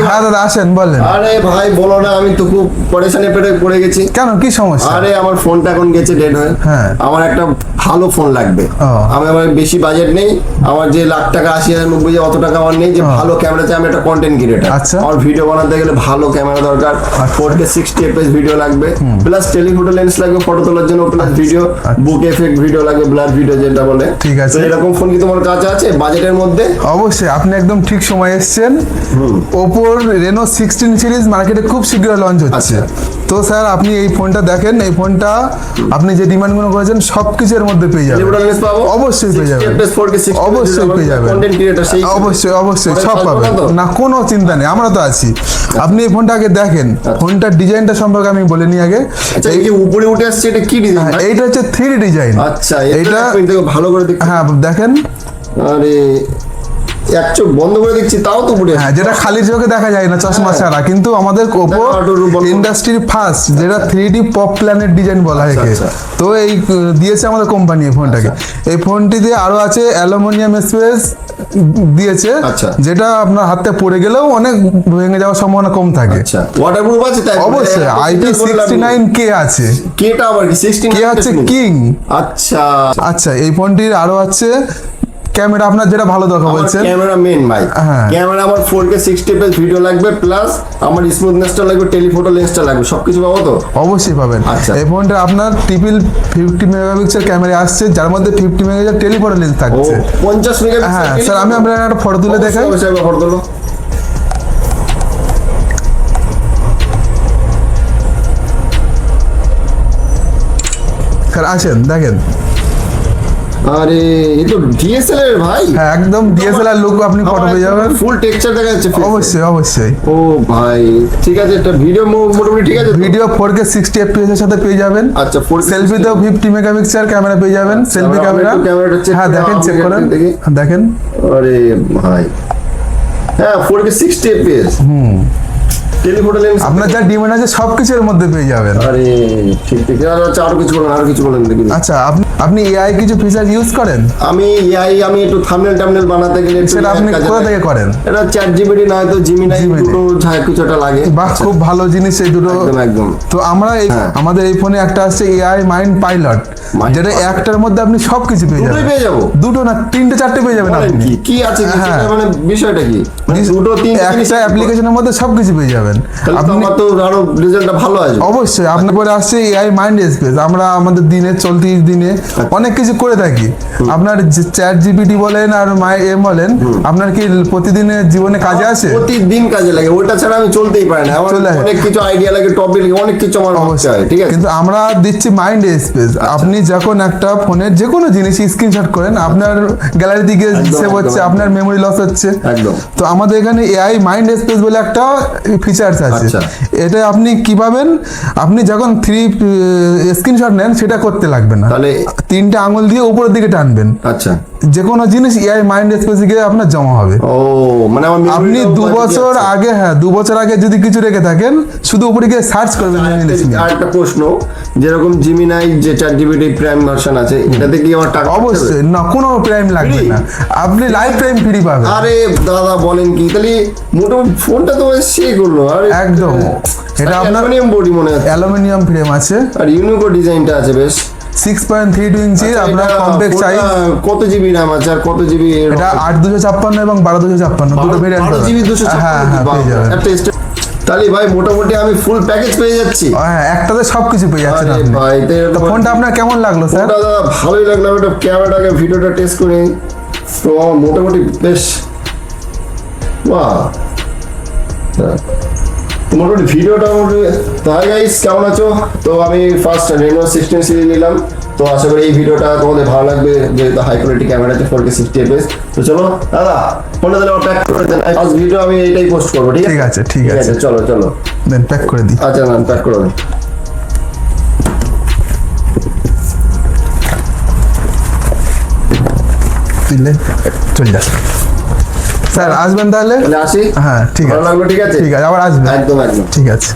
হ্যাঁ দাদা আসেন বলেন। আরে ভাই বলো না, আমি তো খুব পরেশানি পড়ে গেছি। কেন, কি সমস্যা? আরে আমার ফোনটা এখন গেছে ডেড হয়ে। হ্যাঁ। আমার একটা ভালো ফোন লাগবে। আমার বেশি বাজেট নেই, আমার যে লাখ টাকা 80,000 90,000 অত টাকা আমার নেই যে ভালো ক্যামেরা চাই। আমি একটা কন্টেন্ট ক্রিয়েটার, আমার ভিডিও বানাতে গেলে ভালো ক্যামেরা দরকার। 4K 60 fps ভিডিও লাগবে, প্লাস টেলিফোটো লেন্স লাগবে ফটো তোলার জন্য, প্লাস ভিডিও বুক এফেক্ট ভিডিও লাগবে, ব্লার ভিডিও যেটা বলে। ঠিক আছে, এরকম ফোন কি তোমার কাছে আছে বাজেটের মধ্যে? অবশ্যই, আপনি একদম ঠিক সময় এসেছেন। ওপোর Reno 16 সিরিজ মার্কেটে খুব শীঘ্রই লঞ্চ হচ্ছে। তো স্যার আপনি এই ফোনটা দেখেন, এই ফোনটা আপনি যে ডিমান্ডগুলো করেছেন সবকিছুর মধ্যে পেয়ে যাবেন। অবশ্যই পেয়ে যাবেন, অবশ্যই পেয়ে যাবেন, অবশ্যই অবশ্যই সব পাবেন, না কোনো চিন্তা নেই, আমরা তো আছি। আপনি এই ফোনটা আগে দেখেন, ফোনটার ডিজাইনটা সম্পর্কে আমি বলে নিই আগে। এই যে উপরে উঠে আসছে এটা কি ডিজাইন? এইটা হচ্ছে 3D ডিজাইন। আচ্ছা, এটা ভালো করে দেখুন। হ্যাঁ দেখেন। আরে এক চোখ বন্ধ করে দেখছি তাও তো পুরো। হ্যাঁ, যেটা খালি চোখে দেখা যায় না চশমা ছাড়া, কিন্তু আমাদের ওপো ইন্ডাস্ট্রির ফার্স্ট যেটা 3D পপ প্ল্যানেট ডিজাইন বলা হয়। তো এই দিয়েছে আমাদের কোম্পানি এই ফোনটাকে। এই ফোনটি দিয়ে আরো আছে অ্যালুমিনিয়াম স্পেস দিয়েছে, যেটা আপনার হাতে পড়ে গেলেও অনেক ভেঙে যাওয়ার সম্ভাবনা কম থাকে। আচ্ছা, ওয়াটারপ্রুফ আছে তাই? অবশ্যই IP69K আছে। কেটা আবার কি 16 কে আছে কিং। আচ্ছা আচ্ছা, এই ফোনটির আরো আছে ক্যামেরা, আপনার যেটা ভালো দরকার বলছেন। ক্যামেরা মেন ভাই, ক্যামেরা আমার 4K 60 fps ভিডিও লাগবে, প্লাস আমার স্মুথনেসটা লাগবে, টেলিফোটো লেন্সটা লাগবে, সবকিছু পাবো তো? অবশ্যই পাবেন। এই ফোনটা আপনার ট্রিপল 50 মেগাপিক্সেল ক্যামেরা আসছে, যার মধ্যে 50 মেগাপিক্সেল টেলিফোটো লেন্স থাকছে। 50 মেগাপিক্সেল। হ্যাঁ স্যার, আমি আপনার একটা ফটো তুলে দেখাই। অবশ্যই ফটো তুলো। স্যার আসেন দেখেন। আরে এই তো ডিএসএলআর ভাই। হ্যাঁ একদম ডিএসএলআর লুক, আপনি ফটো পেয়ে যাবেন, ফুল টেক্সচার দেখা যাচ্ছে। অবশ্যই অবশ্যই। ও ভাই ঠিক আছে, এটা ভিডিও মোটামুটি ঠিক আছে। ভিডিও 4K 60 fps এর সাথে পেয়ে যাবেন। আচ্ছা, সেলফিতেও 50 মেগাপিক্সেল ক্যামেরা পেয়ে যাবেন, সেলফি ক্যামেরা। হ্যাঁ দেখেন, চেক করেন, দেখেন। আরে ভাই হ্যাঁ 4K 60 fps। টেলিফোটো লেন্স আপনার যা ডিমান্ড আছে সবকিছুর মধ্যে পেয়ে যাবেন। আরে ঠিক ঠিক। আচ্ছা আরো কিছু বলেন, আরো কিছু বলেন দেখি। আচ্ছা, আপনি এআই কিছু ফিচার ইউজ করেন? আমি এআই একটু থাম্বনেল বানাতে গেলে সেটা আপনি কোথা থেকে করেন? এটা ChatGPT না হয়তো জিমিনাই, দুটো যা কিছুটা লাগে। বাহ, খুব ভালো জিনিস এই দুটো। একদম। তো আমরা আমাদের এই ফোনে একটা আছে এআই মাইন্ড পাইলট, যেটা একটার মধ্যে আপনি সবকিছু পেয়ে যাবেন। পেয়ে যাবো? দুটো না 3টে 4টে পেয়ে যাবেন আপনি। কি আছে মানে বিষয়টা কি? দুটো 3টে একটা অ্যাপ্লিকেশনের মধ্যে সবকিছু পেয়ে যাবেন আপনি। তো আরো রেজাল্টটা ভালো আসবে। অবশ্যই। আপনার পরে আসছে এআই মাইন্ড স্পেস। আমরা আমাদের দিনে চলতি দিনে অনেক কিছু করে থাকি। আপনার ChatGPT বলেন আর বলেন, আপনার কি প্রতিদিনের জীবনে কাজে আসে? প্রতিদিন কাজে লাগে, ওটা ছাড়া আমি চলতেই পারি না। আমার অনেক কিছু আইডিয়া লাগে, টপিক লাগে, অনেক কিছু আমার ভাবতে হয়। ঠিক আছে, কিন্তু আমরা দিচ্ছি মাইন্ড স্পেস। আপনি যখন একটা ফোনের যে কোনো জিনিস স্ক্রিনশট করেন, আপনার গ্যালারি দিকে সেভ হচ্ছে, আপনার মেমোরি লস হচ্ছে। তো আমাদের এখানে এআই মাইন্ড স্পেস বলে একটা ফিচারস আছে। এটা আপনি কি পাবেন, আপনি যখন 3 স্ক্রিনশট নেন সেটা করতে লাগবে না, তাহলে 3টে আঙুল দিয়ে উপরের দিকে টানবেন। আচ্ছা, যে কোনো জিনিস এআই মাইন্ড স্পেসে গিয়ে আপনার জমা হবে। ও মানে আপনি 2 বছর আগে, হ্যাঁ 2 বছর আগে যদি কিছু রেখে থাকেন, শুধু উপরে গিয়ে সার্চ করবেন। আর একটা প্রশ্ন, যেরকম জিমিনাই যে ChatGPT প্রাইম ভার্সন আছে, এটাতে কি আমার টাকা? অবশ্যই না, কোনো প্রাইম লাগবে না, আপনি লাইফ টাইম ফ্রি পাবেন। আরে দাদা বলেন কি, তাহলে মোটামুটি ফোনটা তো সেই করলো। আরে একদম, এটা আপনার অ্যালুমিনিয়াম বডি মনে হচ্ছে, অ্যালুমিনিয়াম ফ্রেম আছে, আর ইউনিকো ডিজাইনটা আছে বেশ। 6.32 ইঞ্চি আপনার কম্প্যাক্ট সাইজ। কত জিবি RAM আছে আর কত জিবি? এটা 8/256 এবং 12/256 দুটো ভেরিয়েন্ট। 12GB 256। হ্যাঁ পেয়ে যাবেন। তাহলে ভাই মোটামুটি আমি ফুল প্যাকেজ পেয়ে যাচ্ছি। হ্যাঁ, একটাতে সবকিছু পেয়ে যাচ্ছেন আপনি। ভাই তো ফোনটা আপনার কেমন লাগলো স্যার? দাদা ভালোই লাগলো। আমি একটু ক্যামেরাটাকে ভিডিওটা টেস্ট করি, তো মোটামুটি বেশ বাহ, মোটামুটি ভিডিওটা তাই গাইস কেমন আছো? তো আমি ফার্স্ট Reno 16 সিরিজ নিলাম, তো আশা করি এই ভিডিওটা তোমাদের ভালো লাগবে, যেহেতু হাই কোয়ালিটি ক্যামেরা আছে 4K 60 fps। তো চলো দাদা ফোনটা তাহলে প্যাক করে দেন। ফার্স্ট ভিডিও আমি এটাই পোস্ট করবো। ঠিক আছে ঠিক আছে, চলো দেন প্যাক করে দিই। আচ্ছা ম্যাম, প্যাক করে দিন। চলে যাস স্যার, আসবেন তাহলে? আসি। হ্যাঁ ঠিক আছে, ভালো লাগলো। ঠিক আছে, আবার আসবেন। একদম ঠিক আছে।